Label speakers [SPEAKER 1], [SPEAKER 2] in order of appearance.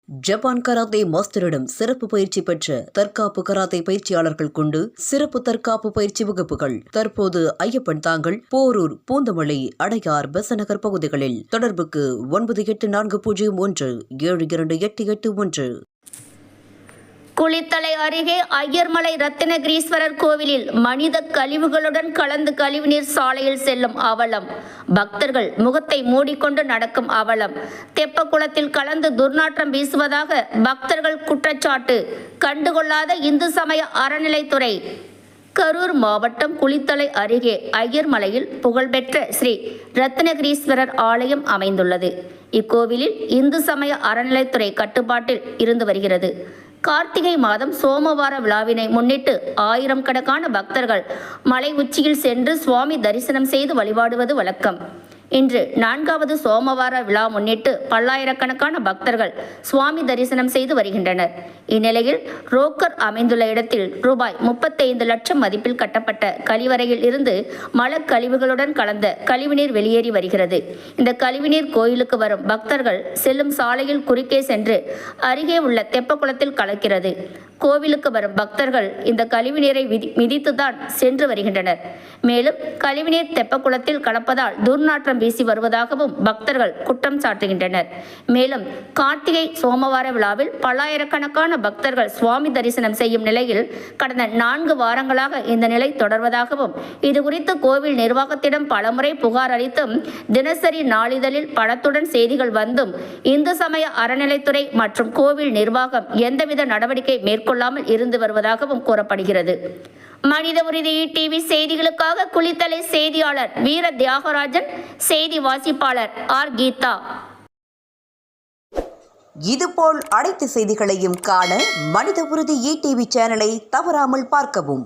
[SPEAKER 1] Japan karate மாஸ்டரிடம் சிறப்பு பயிற்சி பெற்ற தற்காப்பு கராத்தே பயிற்சியாளர்கள் கொண்டு சிறப்பு தற்காப்பு பயிற்சி வகுப்புகள் தற்போது ஐயப்பன் தாங்கல், போரூர், பூந்தமல்லி, அடையார், பெசநகர் பகுதிகளில். தொடர்புக்கு 9840172881.
[SPEAKER 2] குளித்தலை அருகே ஐயர்மலை ரத்தினகிரீஸ்வரர் கோவிலில் மனித கழிவுகளுடன் கலந்து கழிவுநீர் சாலையில் செல்லும் அவலம். பக்தர்கள் முகத்தை மூடிக்கொண்டு நடக்கும் அவலம். தெப்பக்குளத்தில் கலந்து துர்நாற்றம் வீசுவதாக பக்தர்கள் குற்றச்சாட்டு. கண்டுகொள்ளாத இந்து சமய அறநிலைத்துறை. கரூர் மாவட்டம் குளித்தலை அருகே ஐயர்மலையில் புகழ்பெற்ற ஸ்ரீ ரத்தினகிரீஸ்வரர் ஆலயம் அமைந்துள்ளது. இக்கோவிலில் இந்து சமய அறநிலைத்துறை கட்டுப்பாட்டில் இருந்து வருகிறது. கார்த்திகை மாதம் சோமவார விழாவினை முன்னிட்டு ஆயிரக்கணக்கான பக்தர்கள் மலை உச்சியில் சென்று சுவாமி தரிசனம் செய்து வழிபாடுவது வழக்கம். இன்று 4வது சோமவார விழா முன்னிட்டு பல்லாயிரக்கணக்கான பக்தர்கள் சுவாமி தரிசனம் செய்து வருகின்றனர். இந்நிலையில் ரோக்கர் அமைந்துள்ள இடத்தில் ரூபாய் 35 லட்சம் மதிப்பில் கட்டப்பட்ட கழிவறையில் இருந்து மலக்கழிவுகளுடன் கலந்த கழிவுநீர் வெளியேறி வருகிறது. இந்த கழிவுநீர் கோயிலுக்கு வரும் பக்தர்கள் செல்லும் சாலையில் குறுக்கே சென்று அருகே உள்ள தெப்பக்குளத்தில் கலக்கிறது. கோவிலுக்கு வரும் பக்தர்கள் இந்த கழிவுநீரை மிதித்துதான் சென்று வருகின்றனர். மேலும் கழிவுநீர் தெப்பக்குளத்தில் கலப்பதால் துர்நாற்றம் வீசி வருவதாகவும் பக்தர்கள் குற்றம் சாட்டுகின்றனர். மேலும் கார்த்திகை சோமவார விழாவில் பல்லாயிரக்கணக்கான பக்தர்கள் சுவாமி தரிசனம் செய்யும் நிலையில் கடந்த 4 வாரங்களாக இந்த நிலை தொடர்வதாகவும், இதுகுறித்து கோவில் நிர்வாகத்திடம் பலமுறை புகார் அளித்தும் தினசரி நாளிதழில் படத்துடன் செய்திகள் வந்தும் இந்து சமய அறநிலைத்துறை மற்றும் கோவில் நிர்வாகம் எந்தவித நடவடிக்கை மேற்கொள்ளாமல் இருந்து வருவதாகவும் கூறப்படுகிறது. மனித உரிமை டிவி செய்திகளுக்காக குளித்தலை செய்தியாளர் வீர தியாகராஜன், செய்தி வாசிப்பாளர் ஆர் கீதா.
[SPEAKER 1] இதுபோல் அனைத்து செய்திகளையும் காண மனித உரிமை டிவி சேனலை தவறாமல் பார்க்கவும்.